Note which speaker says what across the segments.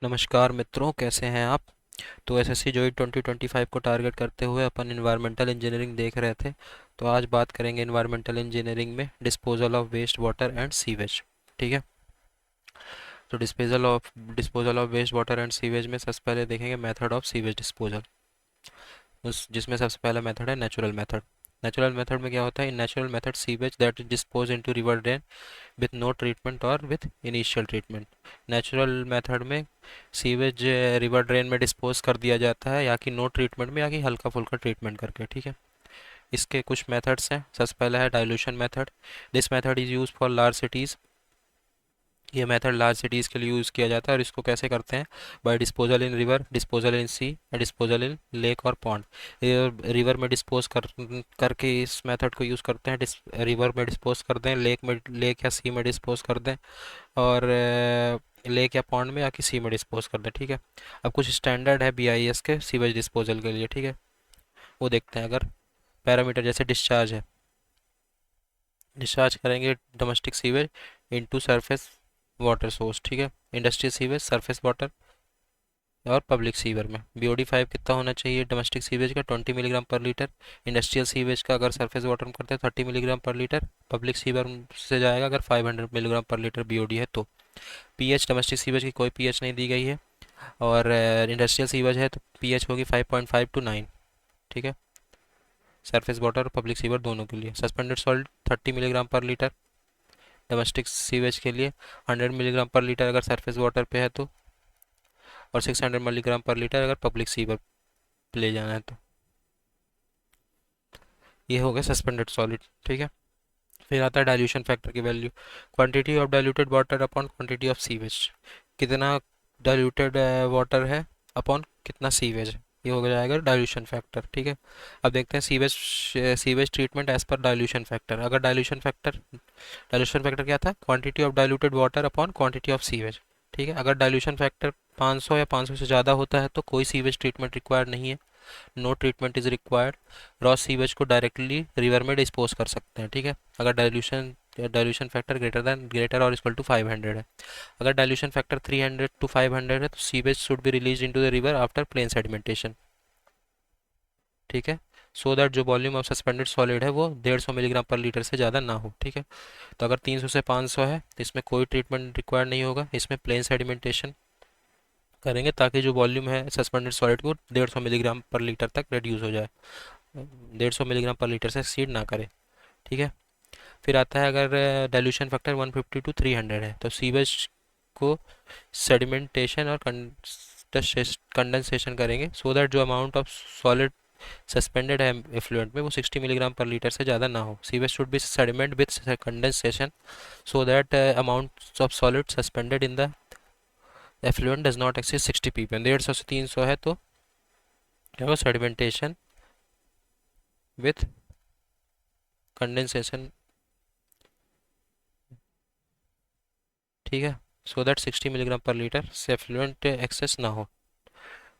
Speaker 1: नमस्कार मित्रों, कैसे हैं आप। तो एसएससी जोई 2025 को टारगेट करते हुए अपन इन्वायरमेंटल इंजीनियरिंग देख रहे थे। तो आज बात करेंगे इन्वायरमेंटल इंजीनियरिंग में disposal of waste water and sewage. ठीक है। तो disposal of waste water and sewage में सबसे पहले देखेंगे मेथड ऑफ सीवेज डिस्पोजल। उस जिसमें सबसे पहला मेथड है नेचुरल मेथड। नेचुरल मेथड में क्या होता है? In natural method sewage that is dispose into river drain with no treatment और with initial treatment. Natural method में सीवेज रिवर ड्रेन में डिस्पोज कर दिया जाता है, या कि नो ट्रीटमेंट में, या कि हल्का फुल्का ट्रीटमेंट करके। ठीक है। इसके कुछ मेथड्स हैं। सबसे पहला है dilution method. This method is use for large cities. ये मेथड लार्ज सिटीज़ के लिए यूज़ किया जाता है। और इसको कैसे करते हैं? By disposal in river, disposal in sea, disposal in lake और पॉन्ड। रिवर में डिस्पोज करके इस मेथड को यूज़ करते हैं। रिवर में डिस्पोज कर दें, लेक या सी में डिस्पोज कर दें, और लेक या पॉन्ड में या किसी में डिस्पोज कर दें। ठीक है। अब कुछ स्टैंडर्ड है बीआईएस के सीवेज डिस्पोजल के लिए। ठीक है। वो देखते हैं। अगर पैरामीटर जैसे डिस्चार्ज है, डिस्चार्ज करेंगे domestic sewage into surface water source. ठीक है। इंडस्ट्रियल सीवेज सरफेस वाटर, और पब्लिक सीवर में बीओडी 5 कितना होना चाहिए? डोमेस्टिक सीवेज का 20 milligram per litre. Industrial sewage का अगर सरफेस वाटर में करते हैं 30 milligram per litre. Public sewer से जाएगा अगर 500 मिलीग्राम पर लीटर बीओडी है तो। पीएच डोमेस्टिक सीवेज की कोई पीएच नहीं दी गई है, और इंडस्ट्रियल सीवेज है तो पीएच होगी 5.5 to 9। ठीक है। सरफेस वाटर और पब्लिक सीवर दोनों के लिए। Suspended salt 30 milligram per litre domestic sewage के लिए, 100 मिलीग्राम पर लीटर अगर सरफेस वाटर पे है तो, और 600 मिलीग्राम पर लीटर अगर पब्लिक सीवर पे ले जाना है तो। ये हो गया सस्पेंडेड सॉलिड। ठीक है। फिर आता है डाइल्यूशन फैक्टर की value. Quantity of diluted water upon quantity of sewage. कितना डाइल्यूटेड वाटर है अपॉन कितना सीवेज है, ये हो जाएगा डाइल्यूशन फैक्टर। ठीक है। अब देखते हैं sewage treatment as per dilution factor. अगर डाइल्यूशन फैक्टर क्या था? Quantity of diluted water upon quantity of sewage. ठीक है। अगर डाइल्यूशन फैक्टर 500 या 500 से ज़्यादा होता है तो कोई सीवेज ट्रीटमेंट रिक्वायर्ड नहीं है। No treatment is required. Raw sewage को डायरेक्टली रिवर में डिस्पोज कर सकते हैं। ठीक है। अगर डाइल्यूशन फैक्टर ग्रेटर और इक्वल टू 500 है। अगर डाइल्यूशन फैक्टर 300 to 500 है तो sewage should be release into the river after plain sedimentation. ठीक है। सो दैट जो वॉल्यूम ऑफ सस्पेंडेड सॉलिड है वो 150 मिलीग्राम पर लीटर से ज़्यादा ना हो। ठीक है। तो अगर 300 से 500 है तो इसमें कोई ट्रीटमेंट रिक्वायर्ड नहीं होगा, इसमें प्लेन सेडिमेंटेशन करेंगे ताकि जो वॉल्यूम है सस्पेंडेड सॉलिड को 150 मिलीग्राम पर लीटर तक रिड्यूस हो जाए, 150 मिलीग्राम पर लीटर से एक्सीड ना करे। ठीक है। फिर आता है अगर डाइल्यूशन फैक्टर 150 to 300 है तो सीवेज को सेडिमेंटेशन और कंडेंसेशन करेंगे, सो दैट जो अमाउंट ऑफ सॉलिड सस्पेंडेड है एफ्लुएंट में वो 60 मिलीग्राम पर लीटर से ज़्यादा ना हो। Sewage should be sediment with condensation so that amount of solid suspended in the effluent does not exceed 60 ppm। 150 से 300 है तो क्या होगा? Sedimentation with condensation. ठीक है। So that 60 milligram per litre से एफ्लुएंट एक्सेस ना हो।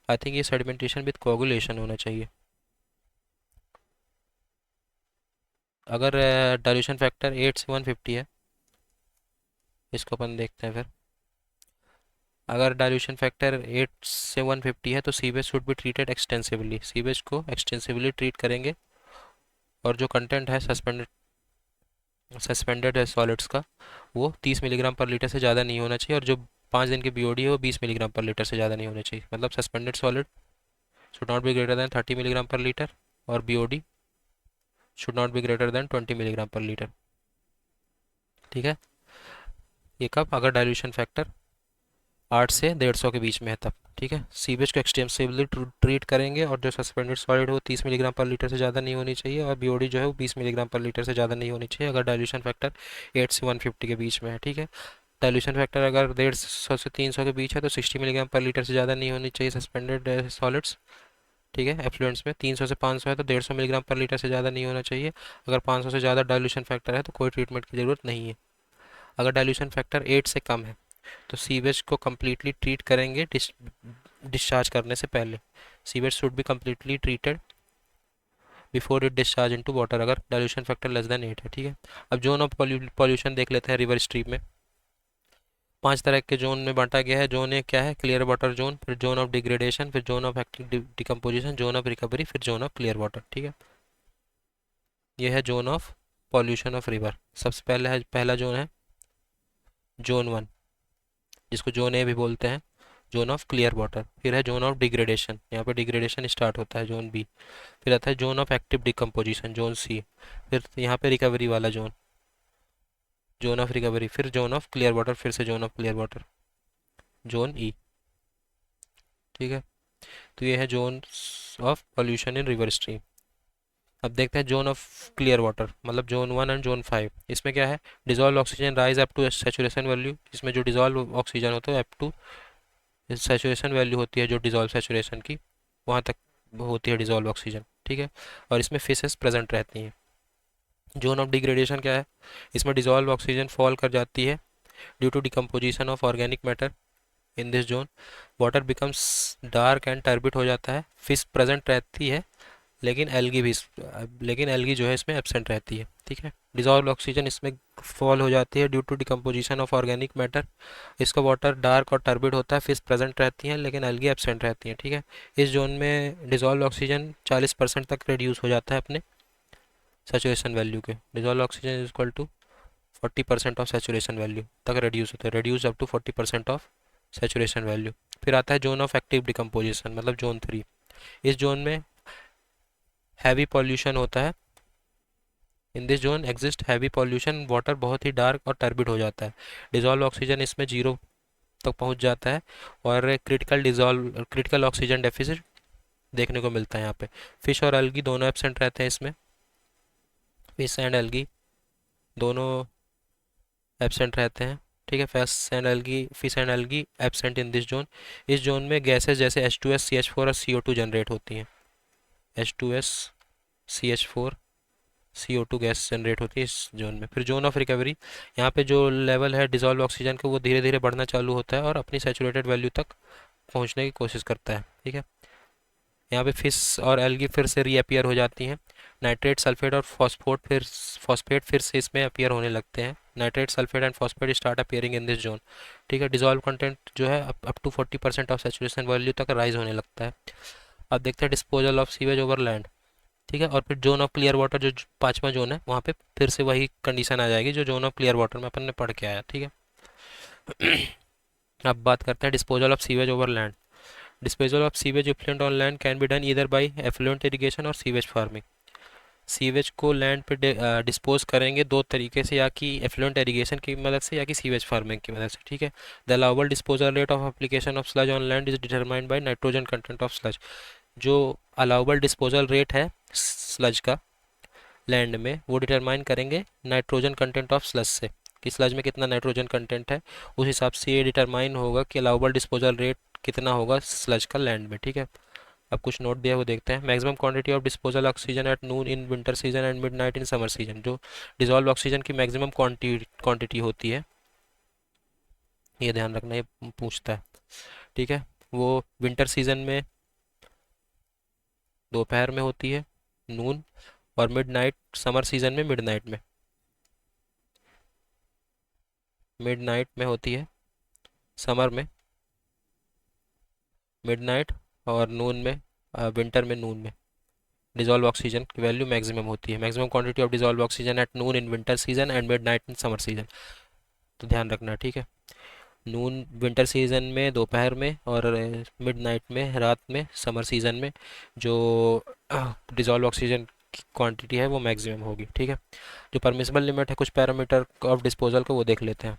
Speaker 1: आई थिंक ये सेडिमेंटेशन विथ कोगुलेशन होना चाहिए। अगर डाइल्यूशन फैक्टर 8 से 150 है, इसको अपन देखते हैं फिर। अगर डाइल्यूशन फैक्टर 8 से 150 है तो sewage should be treated extensively. Sewage को एक्सटेंसिवली ट्रीट करेंगे, और जो कंटेंट है सस्पेंडेड है सॉलिड्स का वो 30 मिलीग्राम पर लीटर से ज़्यादा नहीं होना चाहिए, और जो 5 दिन की बीओडी है वो 20 मिलीग्राम पर लीटर से ज़्यादा नहीं होना चाहिए। मतलब suspended solid should not be greater than 30 milligram per litre, और BOD should not be greater than 20 milligram per litre. ठीक है। ये कब? अगर डाइल्यूशन फैक्टर 8 से 150 के बीच में है तब। ठीक है। सीवेज को एक्सटेंसिवली ट्रीट करेंगे, और जो सस्पेंडेड सॉलिड है वो 30 मिलीग्राम पर लीटर से ज़्यादा नहीं होनी चाहिए, और बीओडी जो है वो 20 मिलीग्राम पर लीटर से ज़्यादा नहीं होनी चाहिए अगर डाइल्यूशन फैक्टर 8 से 150 के बीच में है। ठीक है। डाइल्यूशन फैक्टर अगर 150 से 300 के बीच है तो 60 मिलीग्राम पर लीटर से ज़्यादा नहीं होनी चाहिए सस्पेंडेड सॉलिड्स। ठीक है। एफ्लुएंट्स में 300 से 500 है तो 150 मिलीग्राम पर लीटर से ज़्यादा नहीं होना चाहिए। अगर 500 से ज़्यादा डाइल्यूशन फैक्टर है तो कोई ट्रीटमेंट की ज़रूरत नहीं है। अगर डाइल्यूशन फैक्टर 8 से कम है तो सीवेज को कम्प्लीटली ट्रीट करेंगे डिस्चार्ज करने से पहले। Sewage should be completely treated before it discharge into water अगर डाइल्यूशन फैक्टर लेस देन 8 है। ठीक है। अब जोन ऑफ पॉल्यूशन देख लेते हैं रिवर स्ट्रीम में। 5 तरह के जोन में बांटा गया है। जोन एक क्या है, क्लियर वाटर जोन, फिर जोन ऑफ डिग्रेडेशन, फिर zone of active decomposition, zone of recovery, फिर जोन ऑफ क्लियर वाटर। ठीक है, ये है zone of pollution of river. सबसे पहले है, पहला जोन है जोन 1, जिसको जोन ए भी बोलते हैं, जोन ऑफ क्लियर वाटर। फिर है जोन ऑफ डिग्रेडेशन, यहाँ पे डिग्रेडेशन स्टार्ट होता है, जोन बी। फिर आता है zone of active decomposition, zone C. फिर यहाँ पे रिकवरी वाला जोन, जोन ऑफ रिकवरी। फिर जोन ऑफ क्लियर वाटर, फिर से zone of clear water, zone E. ठीक है, तो ये है zone of pollution in river stream. अब देखते हैं जोन ऑफ क्लियर वाटर, मतलब जोन 1 एंड जोन 5। इसमें क्या है, dissolve oxygen rise up to saturation value. इसमें जो डिजॉल्व ऑक्सीजन होता है अप टू सैचुरेशन वैल्यू होती है, जो डिजॉल्व सैचुरेशन की, वहाँ तक होती है डिजॉल्व ऑक्सीजन। ठीक है, और इसमें फिशेस प्रेजेंट रहती हैं। जोन ऑफ डिग्रेडेशन क्या है, इसमें डिजॉल्व ऑक्सीजन फॉल कर जाती है due to decomposition of organic matter. In this zone water becomes dark and turbid हो जाता है। फिश प्रेजेंट रहती है, लेकिन एल्गी भी, लेकिन एल्गी जो है इसमें एब्सेंट रहती है। ठीक है, डिजॉल्व ऑक्सीजन इसमें फॉल हो जाती है due to decomposition of organic matter. इसका वाटर डार्क और टर्बिड होता है, फिश प्रेजेंट रहती हैं, लेकिन एल्गी एब्सेंट रहती हैं। ठीक है, इस जोन में डिजॉल्व ऑक्सीजन 40% तक रिड्यूस हो जाता है अपने सेचुरेशन वैल्यू के। Dissolve oxygen is equal to 40% of saturation value तक रिड्यूस होता है, reduce up to 40% of saturation value. फिर आता है जोन ऑफ एक्टिव डिकम्पोजिशन, मतलब जोन 3। इस जोन में हैवी पॉल्यूशन होता है। In this zone exist heavy pollution, water बहुत ही डार्क और टर्बिड हो जाता है। डिजॉल्व ऑक्सीजन इसमें 0 तक पहुंच जाता है, और क्रिटिकल ऑक्सीजन डेफिसिट देखने को मिलता है यहाँ पे। फिश और एल्गी दोनों एब्सेंट रहते हैं इसमें, फिश एंड एल्गी दोनों एब्सेंट रहते हैं। ठीक है, fish and algae absent in this zone. इस जोन में गैसेस जैसे H2S, CH4 और CO2 जनरेट होती हैं। H2S, CH4, CO2 gas generate होती है इस जोन में। फिर जोन ऑफ रिकवरी, यहाँ पे जो लेवल है डिजॉल्व ऑक्सीजन का, वो धीरे धीरे बढ़ना चालू होता है और अपनी सेचुरेटेड वैल्यू तक पहुँचने की कोशिश करता है। ठीक है, यहाँ पे फिश और एल्गी फिर से रीअपियर हो जाती हैं। नाइट्रेट, सल्फेट और फॉस्फेट फिर से इसमें अपीयर होने लगते हैं। Nitrate, sulphate and phosphate start appearing in this zone. ठीक है, डिजॉल्व कंटेंट जो है up to 40% of saturation value तक राइज होने लगता है। अब देखते हैं disposal of sewage over land. ठीक है, और फिर जोन ऑफ क्लियर वाटर, जो पांचवा जोन है, वहाँ पे फिर से वही कंडीशन आ जाएगी जो जोन ऑफ क्लियर वाटर में अपन ने पढ़ के आया। ठीक है, अब बात करते हैं disposal of sewage over land. Disposal of sewage effluent on land can be done either by effluent irrigation और सीवेज फार्मिंग। सीवेज को लैंड पे डिस्पोज करेंगे दो तरीके से, या कि एफ्लुएंट इरिगेशन की मदद से, या कि सीवेज फार्मिंग की मदद से। ठीक है, the allowable disposal rate of application of sludge on land is determined by nitrogen content of sludge. जो अलाउबल डिस्पोजल रेट है स्लज का लैंड में, वो डिटरमाइन करेंगे नाइट्रोजन कंटेंट ऑफ स्लज से, कि स्लज में कितना नाइट्रोजन कंटेंट है। उस हिसाब से ये डिटरमाइन होगा कि अलाउबल डिस्पोजल रेट कितना होगा स्लज का लैंड में। ठीक है, अब कुछ नोट दिया है वो देखते हैं। Maximum quantity of disposal oxygen at noon in winter season and midnight in summer season. जो डिजॉल्व ऑक्सीजन की मैक्सिमम क्वांटिटी होती है, ये ध्यान रखना, ये पूछता है। ठीक है, वो विंटर सीजन में दोपहर में होती है, नून, और मिडनाइट समर सीजन में मिडनाइट में होती है, समर में मिडनाइट, और नून में, विंटर में नून में डिजॉल्व ऑक्सीजन की वैल्यू मैक्सिमम होती है। Maximum quantity of dissolve oxygen at noon in winter season and midnight in summer season, तो ध्यान रखना। ठीक है, नून विंटर सीजन में दोपहर में, और मिडनाइट में रात में समर सीजन में, जो डिजॉल्व ऑक्सीजन की क्वांटिटी है वो मैक्सिमम होगी। ठीक है, जो परमिसिबल लिमिट है कुछ पैरामीटर ऑफ डिस्पोजल को, वो देख लेते हैं।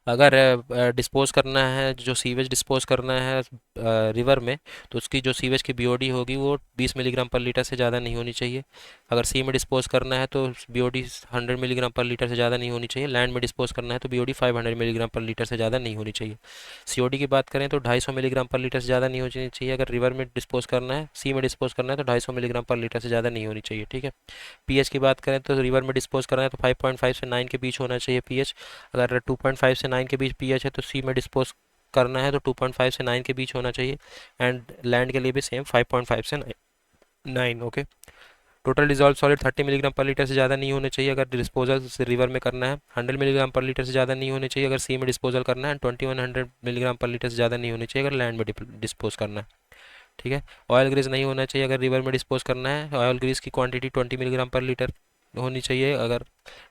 Speaker 1: अगर डिस्पोज करना है, जो सीवेज डिस्पोज करना है रिवर में, तो उसकी जो सीवेज की बीओडी होगी वो 20 मिलीग्राम पर लीटर से ज़्यादा नहीं होनी चाहिए। अगर सी में डिस्पोज करना है तो बीओडी 100 मिलीग्राम पर लीटर से ज़्यादा नहीं होनी चाहिए। लैंड में डिस्पोज करना है तो बीओडी 500 मिलीग्राम पर लीटर से ज़्यादा नहीं होनी चाहिए। सीओडी की बात करें तो 250 मिलीग्राम पर लीटर से ज़्यादा नहीं होनी चाहिए। अगर रिवर में डिस्पोज करना है, सी में डिस्पोज करना है, तो 250 मिलीग्राम पर लीटर से ज़्यादा नहीं होनी चाहिए। ठीक है, पीएच की बात करें तो रिवर में डिस्पोज करना है तो 5.5 से 9 के बीच होना चाहिए पीएच। अगर 2.5 से 9 के बीच पीएच है तो सी में डिस्पोज करना है तो 2.5 से 9 के बीच होना चाहिए। एंड लैंड के लिए भी सेम 5.5 से 9। Okay, total dissolve solid 30 milligram per litre से ज़्यादा नहीं होने चाहिए अगर डिस्पोजल रिवर में करना है, 100 मिलीग्राम पर लीटर से ज़्यादा नहीं होने चाहिए अगर सी में डिस्पोजल करना है, 2100 मिलीग्राम पर लीटर से ज़्यादा नहीं होने चाहिए अगर लैंड में डिस्पोज करना है। ठीक है। ऑयल ग्रीस नहीं होना चाहिए अगर रिवर में डिस्पोज करना है, ऑयल ग्रीस की क्वांटिटी 20 मिलीग्राम पर लीटर होनी चाहिए अगर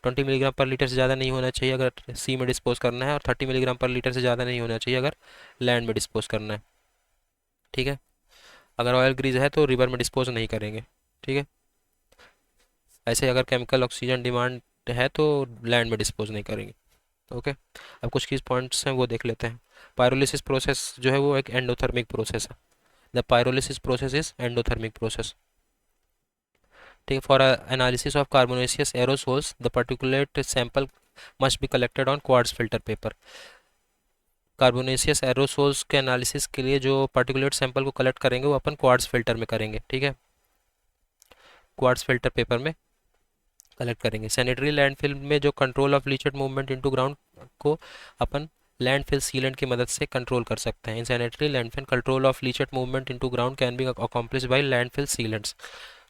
Speaker 1: 20 मिलीग्राम पर लीटर से ज़्यादा नहीं होना चाहिए अगर सी में डिस्पोज करना है, और 30 मिलीग्राम पर लीटर से ज़्यादा नहीं होना चाहिए अगर लैंड में डिस्पोज करना है। ठीक है। अगर ऑयल ग्रीस है तो रिवर में डिस्पोज नहीं करेंगे। ठीक है। ऐसे अगर केमिकल ऑक्सीजन डिमांड है तो लैंड में डिस्पोज नहीं करेंगे। ओके। अब कुछ की पॉइंट्स हैं वो देख लेते हैं। पायरोलिसिस प्रोसेस जो है वो एक एंडोथर्मिक प्रोसेस है। The pyrolysis process is endothermic process. ठीक है। For analysis of carbonaceous aerosols the particulate sample must be collected on quartz filter paper. Carbonaceous aerosols के एनालिसिस के लिए जो पर्टिकुलेट सैंपल को कलेक्ट करेंगे वो अपन क्वार्ट्ज फिल्टर में करेंगे। ठीक है। क्वार्ट्ज फिल्टर पेपर में कलेक्ट करेंगे। सैनिटरी लैंडफिल में जो control of leachate movement into ground को अपन लैंडफिल सीलेंट की मदद से कंट्रोल कर सकते हैं। In sanitary landfill control of leachate movement into ground can be accomplish by landfill sealants.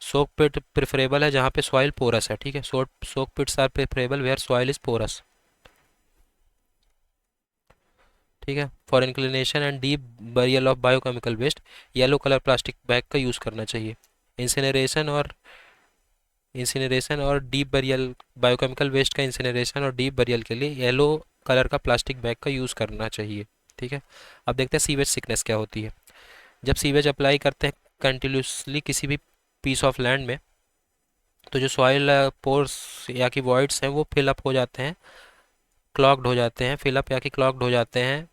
Speaker 1: Soak pit preferable है जहाँ पे सॉइल पोरस है। ठीक है। Soak pits are preferable where soil is porous. ठीक है। For inclination and deep burial of biochemical waste yellow colour plastic bag का use करना चाहिए। इंसिनरेशन और डीप बरियल बायोकेमिकल वेस्ट का इंसिनरेशन और डीप बरियल के लिए येलो कलर का प्लास्टिक बैग का यूज़ करना चाहिए। ठीक है। अब देखते हैं सीवेज सिकनेस क्या होती है। जब सीवेज अप्लाई करते हैं कंटिन्यूसली किसी भी पीस ऑफ लैंड में तो जो सॉइल पोर्स या कि वॉइड्स हैं वो फिलअप हो जाते हैं, क्लॉग्ड हो जाते हैं, फिलअप या कि क्लॉग्ड हो जाते हैं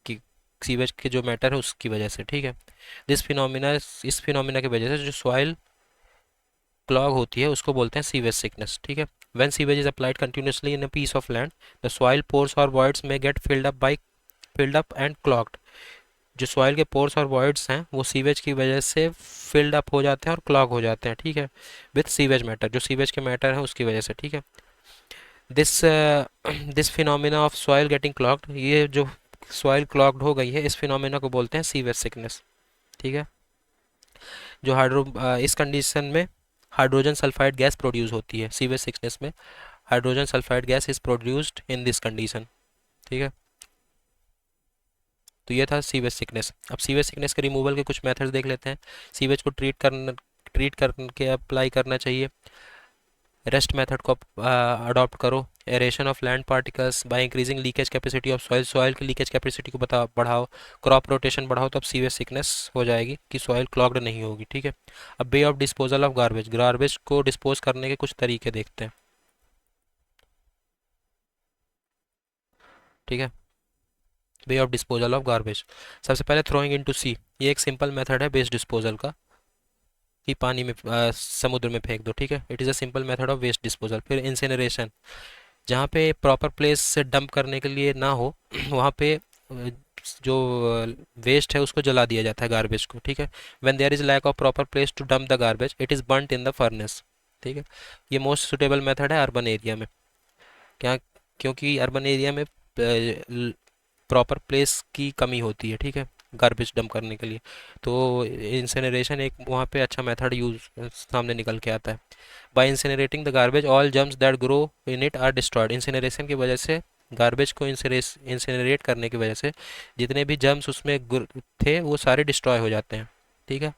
Speaker 1: की सीवेज के जो मैटर है उसकी वजह से। ठीक है। इस फिनोमिना की वजह से जो सॉइल क्लॉग होती है उसको बोलते हैं सीवेज सिकनेस। ठीक है। When sewage is applied continuously in a piece of land the soil pores और वॉइड्स में get filled up and clogged. जो सॉइल के पोर्स और वॉइड्स हैं वो सीवेज की वजह से फिल्ड अप हो जाते हैं और क्लॉग हो जाते हैं। ठीक है। विथ सीवेज मैटर, जो सीवेज के मैटर है उसकी वजह से। ठीक है। This this phenomena of soil getting clogged, ये जो सॉइल क्लॉग्ड हो गई है इस फिनोमिना को बोलते हैं सीवेज सिकनेस। ठीक है। जो इस कंडीशन में हाइड्रोजन सल्फाइड गैस प्रोड्यूस होती है। सीवेज सिकनेस में hydrogen sulphide gas is produced in this condition. ठीक है। तो ये था सीवेज सिकनेस। अब सीवेज सिकनेस के रिमूवल के कुछ मेथड्स देख लेते हैं। सीवेज को ट्रीट करके अप्लाई करना चाहिए। रेस्ट मेथड को अडॉप्ट करो। Aeration of land particles by increasing leakage capacity of soil, soil की लीकेज कैपेसिटी को बढ़ाओ। क्रॉप रोटेशन बढ़ाओ तब सीवेज सिकनेस हो जाएगी कि सॉइल क्लॉग्ड नहीं होगी। ठीक है। अब way of disposal of garbage, garbage को डिस्पोज करने के कुछ तरीके देखते हैं। ठीक है। Way of disposal of garbage, सबसे पहले थ्रोइंग इनटू सी, ये एक सिंपल मेथड है वेस्ट डिस्पोजल का कि पानी में समुद्र में फेंक दो। ठीक है। It is a simple method of waste disposal. फिर इंसिनरेशन, जहाँ पे प्रॉपर प्लेस से डंप करने के लिए ना हो वहाँ पे जो वेस्ट है उसको जला दिया जाता है गार्बेज को। ठीक है। When there is lack of proper place to dump the garbage it is burnt in the furnace. ठीक है। ये मोस्ट सुटेबल मेथड है अर्बन एरिया में। क्या? क्योंकि अर्बन एरिया में प्रॉपर प्लेस की कमी होती है। ठीक है। गार्बेज डंप करने के लिए तो इंसिनरेशन एक वहाँ पे अच्छा मेथड यूज सामने निकल के आता है। By incinerating the garbage all germs that grow in it are destroyed. Incineration की वजह से गार्बेज को इंसिनरेट करने की वजह से जितने भी जर्म्स उसमें थे वो सारे डिस्ट्रॉय हो जाते हैं। ठीक है।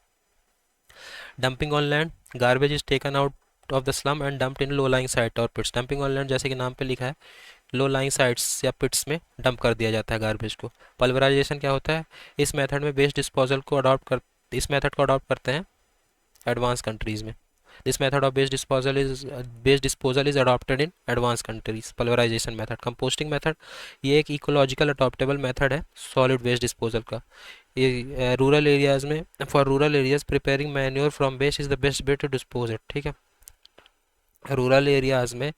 Speaker 1: Dumping on land, garbage is taken out of the slum and dumped in low lying site और पिट्स। डंपिंग ऑन लैंड जैसे कि नाम पे लिखा है लो लाइंग साइट्स या पिट्स में डंप कर दिया जाता है गार्बेज को। पल्वराइजेशन क्या होता है? इस मेथड में वेस्ट डिस्पोजल को इस मेथड को अडॉप्ट करते हैं एडवांस कंट्रीज में। This method of waste disposal is adopted in advance countries. Pulverization method, composting method, ये एक इकोलॉजिकल अडॉप्टेबल मेथड है सॉलिड वेस्ट डिस्पोजल का। ये रूरल एरियाज में, for rural areas preparing manure from waste is the best way to dispose it. ठीक है। Rural areas में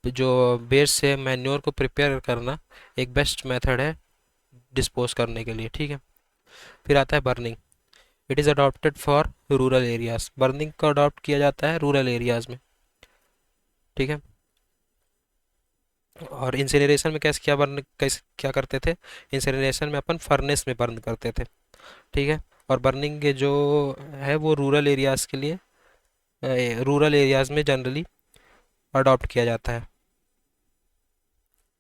Speaker 1: जो वेस्ट से मैन्योर को प्रिपेयर करना एक बेस्ट मेथड है डिस्पोज करने के लिए। ठीक है। फिर आता है burning, it is adopted for rural areas. Burning को अडॉप्ट किया जाता है रूरल एरियाज में। ठीक है। और इंसिनरेशन में कैसे क्या करते थे? इंसिनरेशन में अपन फर्नेस में बर्न करते थे। ठीक है। और बर्निंग के जो है वो रूरल एरियाज के लिए रूरल एरियाज़ में जनरली अडॉप्ट किया जाता है।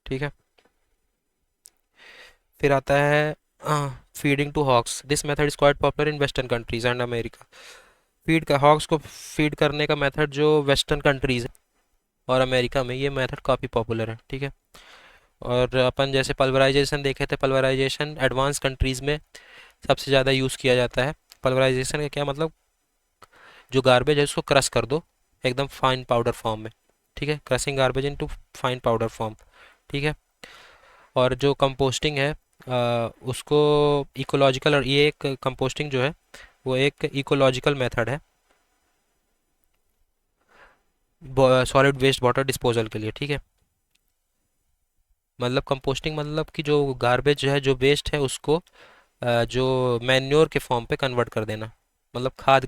Speaker 1: ठीक है। फिर आता है feeding to hogs. This method is quite popular in western countries and America. Feed का हॉक्स को फीड करने का मेथड जो वेस्टर्न कंट्रीज है और अमेरिका में, ये मेथड काफ़ी पॉपुलर है। ठीक है। और अपन जैसे पल्वराइजेशन देखे थे, पल्वराइजेशन एडवांस कंट्रीज़ में सबसे ज़्यादा यूज़ किया जाता है। पल्वराइजेशन का क्या मतलब, जो गार्बेज है उसको क्रश कर दो एकदम फाइन पाउडर फॉर्म में। ठीक है, crushing garbage into fine powder form. ठीक है। और जो कंपोस्टिंग है उसको इकोलॉजिकल, और ये एक कंपोस्टिंग जो है वो एक इकोलॉजिकल मेथड है सॉलिड वेस्ट वाटर डिस्पोजल के लिए। ठीक है। मतलब कंपोस्टिंग मतलब कि जो गार्बेज है, जो वेस्ट है, उसको जो मैन्योर के फॉर्म पे कन्वर्ट कर देना, मतलब खाद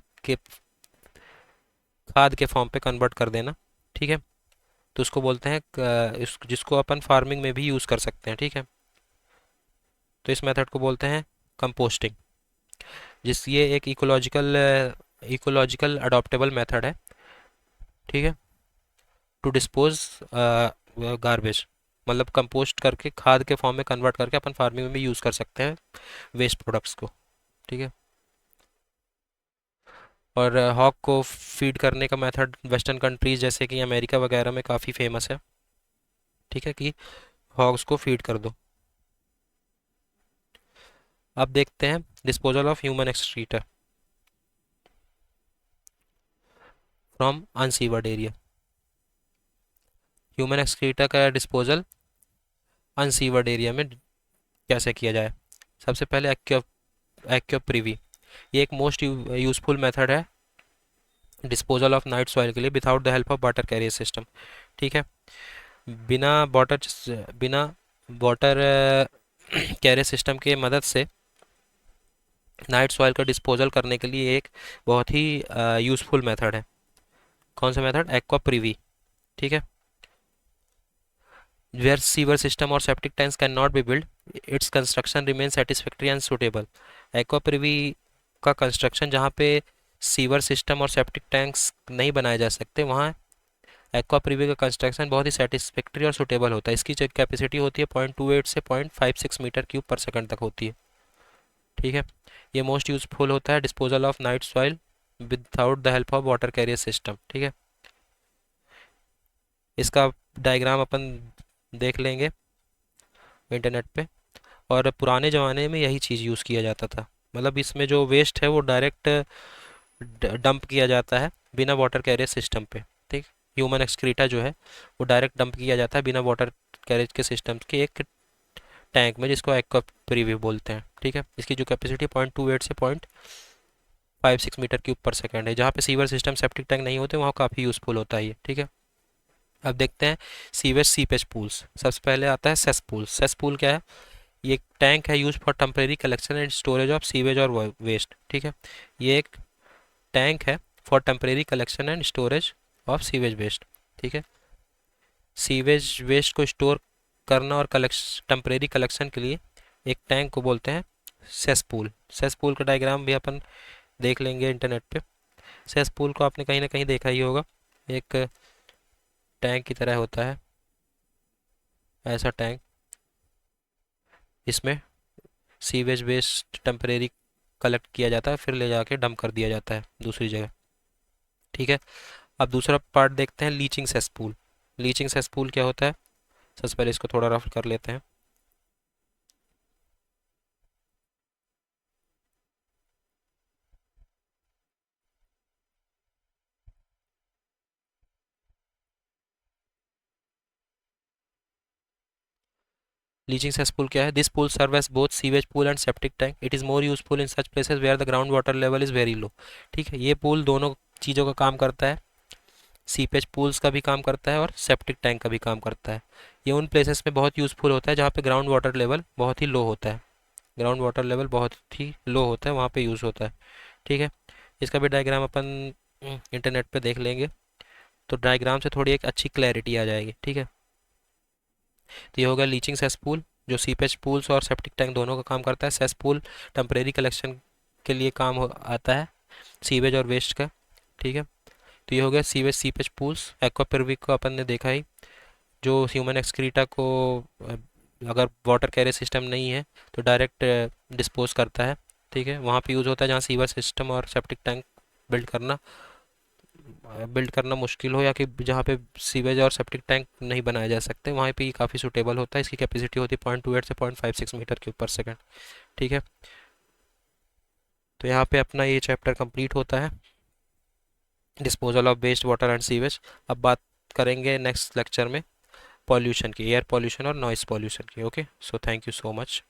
Speaker 1: के फॉर्म पे कन्वर्ट कर देना। ठीक है। तो उसको बोलते हैं जिसको अपन फार्मिंग में भी यूज़ कर सकते हैं। ठीक है। तो इस मेथड को बोलते हैं कंपोस्टिंग, ये एक इकोलॉजिकल अडॉप्टेबल मेथड है। ठीक है। टू डिस्पोज गार्बेज, मतलब कंपोस्ट करके खाद के फॉर्म में कन्वर्ट करके अपन फार्मिंग में भी यूज़ कर सकते हैं वेस्ट प्रोडक्ट्स को। ठीक है। और हॉक को फीड करने का मेथड वेस्टर्न कंट्रीज जैसे कि अमेरिका वगैरह में काफ़ी फेमस है। ठीक है, कि हॉग्स को फीड कर दो। अब देखते हैं disposal of human excreta from unsewered area. Human excreta का डिस्पोजल अनसीवर्ड एरिया में कैसे किया जाए। सबसे पहले एक्यो प्रीवी, ये एक मोस्ट यूजफुल मेथड है डिस्पोजल ऑफ नाइट सॉइल के लिए without the help of water carrier system. ठीक है। बिना वाटर बिना वाटर कैरियर सिस्टम के मदद से नाइट सॉइल का डिस्पोजल करने के लिए एक बहुत ही यूजफुल मेथड है। कौन सा मेथड? एक्वा प्रीवी। ठीक है। वेयर सीवर सिस्टम और septic tanks can not be build, its construction remain satisfactory and suitable. Aqua Privi का कंस्ट्रक्शन जहाँ पे सीवर सिस्टम और सेप्टिक टैंक्स नहीं बनाए जा सकते, वहाँ एक्वा प्रीवी का कंस्ट्रक्शन बहुत ही सेटिस्फैक्ट्री और सुटेबल होता है। इसकी जो कैपेसिटी होती है 0.28 से 0.56 मीटर क्यूब पर सेकंड तक होती है। ठीक है। ये मोस्ट यूजफुल होता है disposal of night soil without the help of water carrier system. ठीक है। इसका डायग्राम अपन देख लेंगे इंटरनेट पे। और पुराने ज़माने में यही चीज़ यूज़ किया जाता था, मतलब इसमें जो वेस्ट है वो डायरेक्ट डंप किया जाता है बिना वाटर कैरियर सिस्टम पे। ठीक। ह्यूमन एक्सक्रीटा जो है वो डायरेक्ट डंप किया जाता है बिना वाटर कैरेज के सिस्टम के एक टैंक में, जिसको एक्वा प्रीव्यू बोलते हैं। ठीक है। इसकी जो कैपेसिटी 0.28 से 0.56 मीटर क्यूब पर सेकंड है। जहाँ पे सीवर सिस्टम सेप्टिक टैंक नहीं होते वहाँ काफ़ी यूज़फुल होता है ये। ठीक है। अब देखते हैं सीवेज सीपेज पूल्स। सबसे पहले आता है सेस पूल। सेस पूल क्या है? ये एक टैंक है use for temporary collection and storage of sewage और वेस्ट। ठीक है। ये एक टैंक है for temporary collection and storage of sewage waste. ठीक है। सीवेज वेस्ट को स्टोर करना और टेम्परेरी कलेक्शन के लिए एक टैंक को बोलते हैं सेसपूल। सेसपूल का डायग्राम भी अपन देख लेंगे इंटरनेट पे। सेसपूल को आपने कहीं ना कहीं देखा ही होगा, एक टैंक की तरह होता है ऐसा टैंक। इसमें सीवेज वेस्ट टेम्परेरी कलेक्ट किया जाता है, फिर ले जाके डंप कर दिया जाता है दूसरी जगह। ठीक है। अब दूसरा पार्ट देखते हैं लीचिंग सेसपूल। लीचिंग सेसपूल क्या होता है? सबसे पहले इसको थोड़ा रफ कर लेते हैं। लीचिंग सेसपूल क्या है? This pool serve as both sewage pool and septic tank. It is more useful in such places where the ground water level is very low. ठीक है। ये पूल दोनों चीज़ों का काम करता है, सीपेज पूल्स का भी काम करता है और सेप्टिक टैंक का भी काम करता है। ये उन प्लेसेस में बहुत यूज़फुल होता है जहाँ पे ग्राउंड वाटर लेवल बहुत ही लो होता है। ग्राउंड वाटर लेवल बहुत ही लो होता है, वहाँ पे यूज़ होता है। ठीक है। इसका भी डायग्राम अपन इंटरनेट पे देख लेंगे, तो डायग्राम से थोड़ी एक अच्छी क्लैरिटी आ जाएगी। ठीक है। तो ये होगा लीचिंग सेसपूल, जो सीपेज पूल्स और सेप्टिक टैंक दोनों का काम करता है। सेसपूल टेम्परेरी कलेक्शन के लिए काम आता है सीवेज और वेस्ट का। ठीक है। तो ये हो गया सीवेज सीपेज पूल्स। एक्वापिर्विक को अपन ने देखा ही, जो ह्यूमन एक्सक्रीटा को अ, अगर वाटर कैरियर सिस्टम नहीं है तो डायरेक्ट डिस्पोज करता है। ठीक है, वहाँ पे यूज़ होता है जहाँ सीवर सिस्टम और सेप्टिक टैंक बिल्ड करना बिल्ड करना मुश्किल हो, या कि जहाँ पे सीवेज और सेप्टिक टैंक नहीं बनाए जा सकते, वहाँ पे ये काफ़ी सूटेबल होता है। इसकी कैपेसिटी होती है 0.28 से 0.56 मीटर क्यूब पर सेकेंड। ठीक है, तो यहाँ पे अपना ये चैप्टर कंप्लीट होता है, disposal of waste water and sewage. अब बात करेंगे नेक्स्ट लेक्चर में पॉल्यूशन की, एयर पॉल्यूशन और नॉइस पॉल्यूशन की। Okay, so thank you so much.